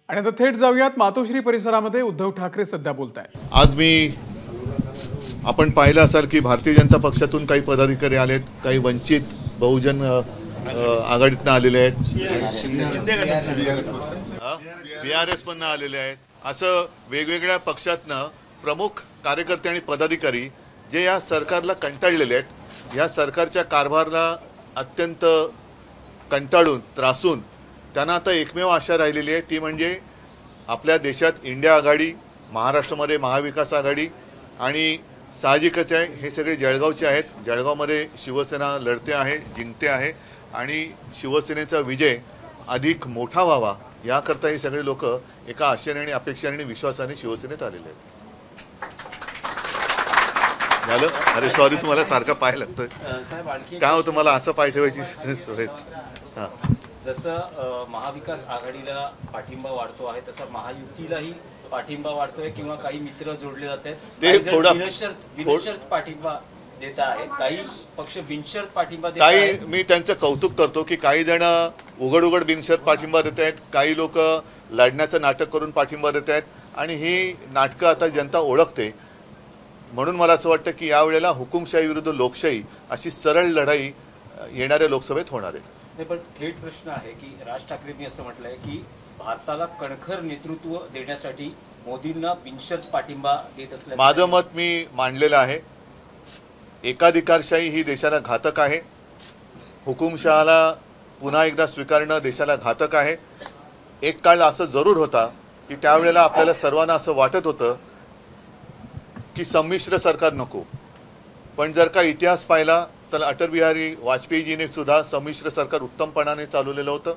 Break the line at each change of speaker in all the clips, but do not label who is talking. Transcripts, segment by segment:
आणि आता थेट जाऊयात मातोश्री परिसरामध्ये उद्धव ठाकरे सध्या बोलतायत।
आज आपण पाहिलं असाल की भारतीय जनता पक्षातून काही पदाधिकारी आलेत, काही वंचित बहुजन आघाडीतनं आलेले आहेत, BRS पण आलेले आहेत। असं वेगवेगळ्या पक्षातनं प्रमुख कार्यकर्ते आणि पदाधिकारी जे या सरकारला कंटाळलेले आहेत, या सरकारच्या कारभाराला अत्यंत कंटाळून त्रासून त्यांना आता एकमेव आशा राहिलेली आहे, ती म्हणजे आपल्या देशात इंडिया आघाडी, महाराष्ट्रामध्ये महाविकास आघाडी आणि साहजिकच आहे हे सगळे जळगावचे आहेत। जळगावमध्ये शिवसेना लढते आहे, जिंकते आहे आणि शिवसेनेचा विजय अधिक मोठा व्हावा याकरता हे सगळे लोक एका आशेने आणि अपेक्षेने आणि विश्वासाने शिवसेनेत आलेले आहेत। झालं? अरे सॉरी, तुम्हाला सारखं पाय लागतोय काय होतं, मला असं पाय ठेवायची सवय। हां,
जसं महाविकास आघाडीला पाठिंबा वाढतो आहे तसं महायुतीलाही पाठिंबा वाढतोय किंवा काही मित्र जोडले जात आहेत,
ते थोडा
बिनशर्त पाठिंबा देत आहेत, काही पक्ष बिनशर्त पाठिंबा देत
काही
आहेत।
मी त्यांचं कौतुक करतो की काही जण उघड बिनशर्त पाठिंबा देत आहेत, काही लोक लढण्याचं नाटक करून पाठिंबा देत आहेत आणि ही नाटकं आता जनता ओळखते। म्हणून मला असं वाटतं की यावेळेला हुकुमशाही विरुद्ध लोकशाही अशी सरळ लढाई येणाऱ्या लोकसभेत होणार आहे।
नाही, पण थेट प्रश्न आहे की राज ठाकरेंनी असं म्हटलंय की भारताला कणखर नेतृत्व देण्यासाठी मोदींना बिनशर्त पाठिंबा देत असल्याचं
माझं मत मी मांडलेलं आहे। एकाधिकारशाही ही देशाला घातक आहे, हुकुमशहाला पुन्हा एकदा स्वीकारणं देशाला घातक आहे। एक काळ असं जरूर होता की त्यावेळेला आपल्याला सर्वांना असं वाटत होतं की संमिश्र सरकार नको, पण जर का इतिहास पाहिला तर अटल बिहारी वाजपेयीजीने सुद्धा संमिश्र सरकार उत्तमपणाने चालवलेलं होतं,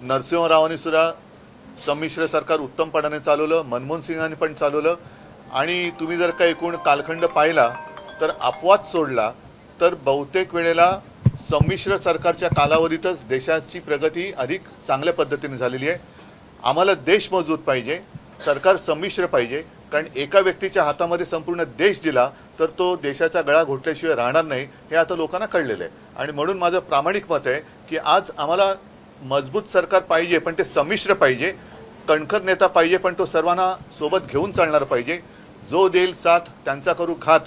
नरसिंह रावांनी सुद्धा संमिश्र सरकार उत्तमपणाने चालवलं, मनमोहन सिंगांनी पण चालवलं आणि तुम्ही जर का एकूण कालखंड पाहिला तर अपवाद सोडला तर बहुतेक वेळेला संमिश्र सरकारच्या कालावधीतच देशाची प्रगती अधिक चांगल्या पद्धतीने झालेली आहे। आम्हाला देश मजबूत पाहिजे, सरकार संमिश्र पाहिजे, कारण एका व्यक्तीच्या हातामध्ये संपूर्ण देश दिला तर तो देशाचा गळा घोटल्याशिवाय राहणार नाही हे आता लोकांना कळलेलं आहे। आणि म्हणून माझं प्रामाणिक मत आहे की आज आम्हाला मजबूत सरकार पाहिजे, पण ते संमिश्र पाहिजे, कणखर नेता पाहिजे, पण तो सर्वांना सोबत घेऊन चालणार पाहिजे। जो देईल साथ त्यांचा करू घात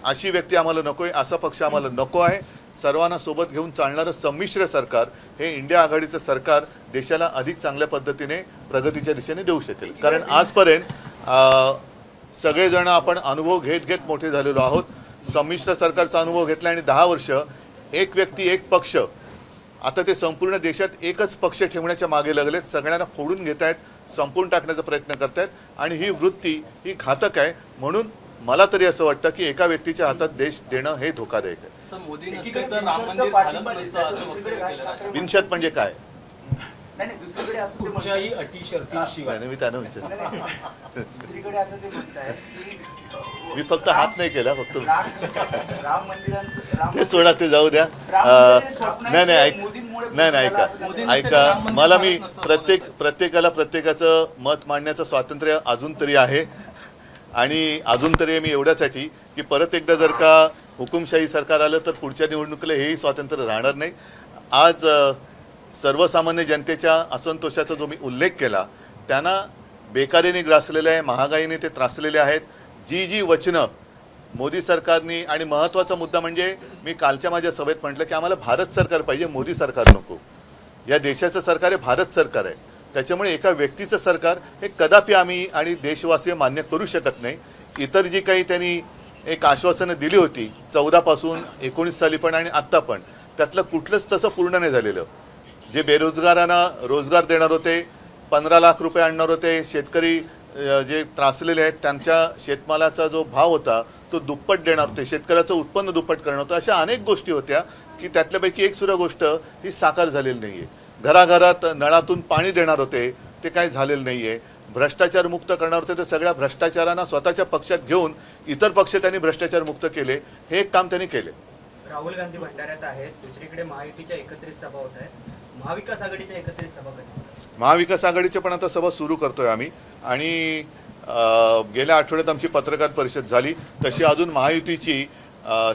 अशी व्यक्ती आम्हाला नको आहे, असा पक्ष आम्हाला नको आहे। सर्वांना सोबत घेऊन चालणारं संमिश्र सरकार हे इंडिया आघाडीचं सरकार देशाला अधिक चांगल्या पद्धतीने प्रगतीच्या दिशेने देऊ शकेल। कारण आजपर्यंत सगळेजण आपण अनुभव घेत मोठे झालेलो आहोत। संमिश्र सरकारचा अनुभव घेतला आणि 10 वर्ष एक व्यक्ती एक पक्ष, आता ते संपूर्ण देशात एकच पक्ष ठेवण्याच्या मागे लागलेत, सगळ्यांना फोडून घेत आहेत, संपून टाकण्याचा प्रयत्न करत आहेत आणि ही वृत्ती ही घातक आहे। म्हणून मला तरी असं वाटतं की एका व्यक्तीच्या हातात देश देणं हे धोकादायक आहे। बिनशर्त म्हणजे काय?
कुठच्याही अटी शर्तींशिवाय
मी त्यांना विचारलं, मी फक्त हात नाही केला, फक्त ते सोडा, ते जाऊ द्या। नाही ऐका मला, मी प्रत्येकाला प्रत्येकाचं मत मांडण्याचं स्वातंत्र्य अजून तरी आहे आणि अजून तरी मी एवढ्यासाठी की परत एकदा जर का हुकुमशाही सरकार आलं तर पुढच्या निवडणुकीला हेही स्वातंत्र्य राहणार नाही। आज सर्वसामान्य जनतेच्या असंतोषाचा जो मी उल्लेख केला, त्यांना बेकारीने ग्रासलेले आहे, महागाईने ते त्रासलेले आहेत। जी वचनं मोदी सरकारने, आणि महत्त्वाचा मुद्दा म्हणजे मी कालच्या माझ्या सभेत म्हटलं की आम्हाला भारत सरकार पाहिजे, मोदी सरकार नको। या देशाचं सरकार हे भारत सरकार आहे, त्याच्यामुळे एका व्यक्तीचं सरकार हे कदापि आम्ही आणि देशवासी मान्य करू शकत नाही। इतर जी काही त्यांनी एक आश्वासनं दिली होती 14 पासून 19 साली पण आणि आत्ता पण, त्यातलं कुठलंच तसं पूर्ण नाही झालेलं। जे बेरोजगारांना रोजगार देणार होते, 15 लाख रुपये आणणार होते, शेतकरी जे त्रासलेले आहेत त्यांच्या शेतमालाचा जो भाव होता तो दुप्पट देणार होते, शेतकऱ्याचं उत्पन्न दुप्पट करणार होतं, अशा अनेक गोष्टी होत्या की त्यातल्यापैकी एक सुद्धा गोष्ट ही साकार झालेली नाही आहे। घराघरात नळातून पाणी देणार होते, ते काही झालेलं नाही आहे। भ्रष्टाचार मुक्त करणार होते, तर सगळ्या भ्रष्टाचारांना स्वतःच्या पक्षात घेऊन इतर पक्ष त्यांनी भ्रष्टाचार मुक्त केले, हे एक काम त्यांनी केले।
राहुल गांधी भंडाऱ्यात आहेत, दुसरीकडे महायुतीच्या एकत्रित सभा होत आहे, महाविकास आघाडीच्या एकत्रित सभा कधी?
महाविकास आघाडीच्या पण आता सभा सुरू करतोय आम्ही आणि गेल्या आठवड्यात आमची पत्रकार परिषद झाली, तशी अजून महायुतीची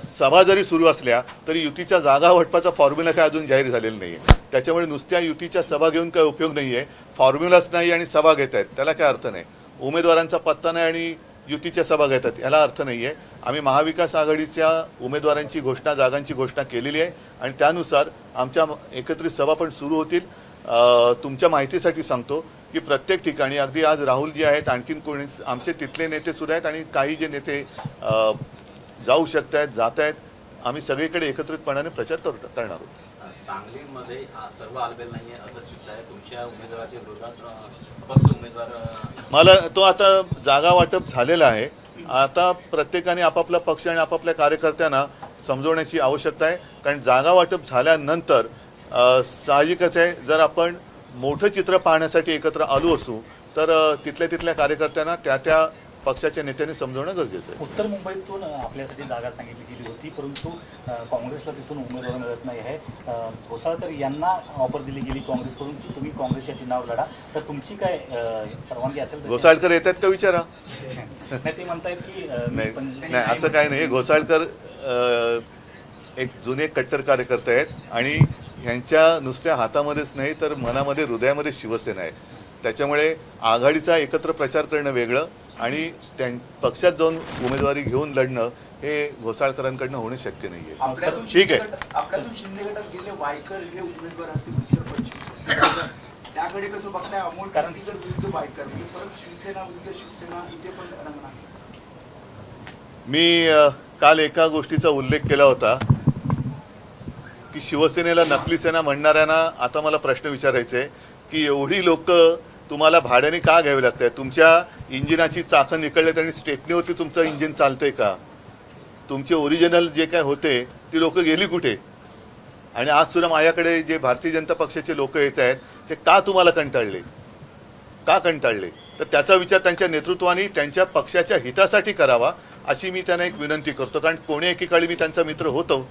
सभा जरी सुरू असल्या तरी युतीच्या जागा वाटपाचा फॉर्म्युला काय अजून जाहीर झालेला नाही आहे. त्याच्यामुळे नुसत्या युतीच्या सभा घेऊन काय उपयोग नाही आहे. फॉर्म्युलाच नाही आणि सभा घेत आहेत त्याला काय अर्थ नाही. उमेदवारांचा पत्ता नाही आणि युतीच्या सभा घेतात याला अर्थ नाही आहे. आम्ही महाविकास आघाडीच्या उमेदवारांची घोषणा, जागांची घोषणा केलेली आहे आणि त्यानुसार आमच्या एकत्रित सभा पण सुरू होतील. तुमच्या माहितीसाठी सांगतो की प्रत्येक ठिकाणी अगदी आज राहुलजी आहेत, आणखीन कोणी आमचे तिथले नेते सुद्धा आहेत आणि काही जे नेते जाऊ शकत आहेत, जात आहेत. आम्ही सगळीकडे एकत्रितपणाने प्रचार करणार आहोत.
सांगलीमध्ये सर्व आलबेल नाही आहे असं चित्र आहे. तुमच्या उमेदवाराच्या विरोधात अपक्ष उमेदवार
मला तो आता जागा वाटप झालेला आहे. आता प्रत्येकाने आपापला पक्ष आणि आपापल्या कार्यकर्त्यांना समजवण्याची आवश्यकता आहे. कारण जागा वाटप झाल्यानंतर साहजिकच आहे जर आपण मोठं चित्र पाहण्यासाठी एकत्र आलो असू तर तिथल्या कार्यकर्त्यांना त्या पक्षाच्या नेत्यांनी समजवणं गरजेचं आहे.
उत्तर मुंबईतून आपल्यासाठी जागा सांगितली गेली होती परंतु काँग्रेसला तिथून उमेदवार मिळत नाही आहे. घोसाळकर यांना ऑफर दिली गेली काँग्रेसकडून की तुम्ही काँग्रेसच्या चिन्हावर लढा, तर तुमची काय परवानगी असेल?
घोसाळकर येतात का विचारा.
नाही ते म्हणतायत की
नाही असं काय नाही. घोसाळकर एक जुने कट्टर कार्यकर्ते आहेत आणि ह्यांच्या नुसत्या हातामध्येच नाही तर मनामध्ये, हृदयामध्ये शिवसेना आहे. त्याच्यामुळे आघाडीचा एकत्र प्रचार करणं वेगळं आणि पक्षात जाऊन उमेदवारी घेऊन लढणं हे घोसाळकरांकडनं होणं शक्य नाही आहे. ठीक आहे.
आपल्यातून शिंदे गटात गेले वायकर हे उमेदवार असतील उत्तर पश्चिम, त्याकडे कसं बघताय? अमोल क्रांतीकर विरुद्ध वायकर, परत शिवसेना विरुद्ध शिवसेना इथे पण रंगणार.
मी काल एका गोष्टीचा उल्लेख केला होता की शिवसेनेला नकली सेना म्हणणाऱ्यांना आता मला प्रश्न विचारायचे की एवढी लोक तुम्हाला भाड्याने का घ्यावी लागतात? तुमच्या इंजिनाची चाकं निकळलेत आणि स्टेपनीवरती तुमचं इंजिन चालतंय का? तुमचे ओरिजिनल जे काय होते ती लोक गेली कुठे? आणि आज सुद्धा माझ्याकडे जे भारतीय जनता पक्षाचे लोक येत आहेत ते का तुम्हाला कंटाळले, का कंटाळले? तर त्याचा विचार त्यांच्या नेतृत्वाने त्यांच्या पक्षाच्या हितासाठी करावा अशी मी त्यांना एक विनंती करतो. कारण कोणी एकेकाळी मी त्यांचा मित्र होतो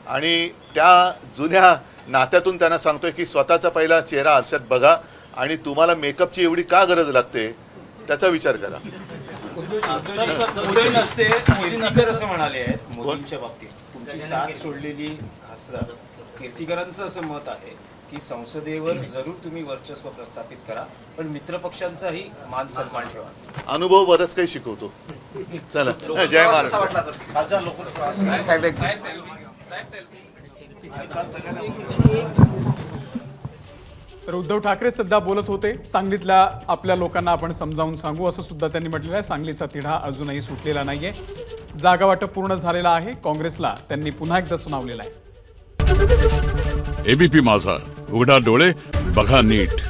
आणि त्या जुन्या नात्यातून त्यांना सांगतोय की स्वतःचा पहिला चेहरा आरशात बघा आणि तुम्हाला मेकअपची एवढी का गरज लागते त्याचा विचार करा.
मोदी नसते असं म्हणाले आहेत मोदींच्या बाबतीत. तुमची साथ सोडलेली खासदार कीर्तीकरांचं असं मत आहे की संसदेवर जरूर तुम्ही वर्चस्व प्रस्थापित करा पण मित्रपक्षांचाही मान सन्मान ठेवा.
अनुभव बरंच काही शिकवतो. चला, जय महाराष्ट्र.
तर उद्धव ठाकरे सध्या बोलत होते. सांगलीतल्या आपल्या लोकांना आपण समजावून सांगू असं सुद्धा त्यांनी म्हटलेलं आहे. सांगलीचा तिढा अजूनही सुटलेला नाहीये. जागा वाटप पूर्ण झालेला आहे. काँग्रेसला त्यांनी पुन्हा एकदा सुनावलेला आहे.
एबीपी माझा, उघडा डोळे बघा नीट.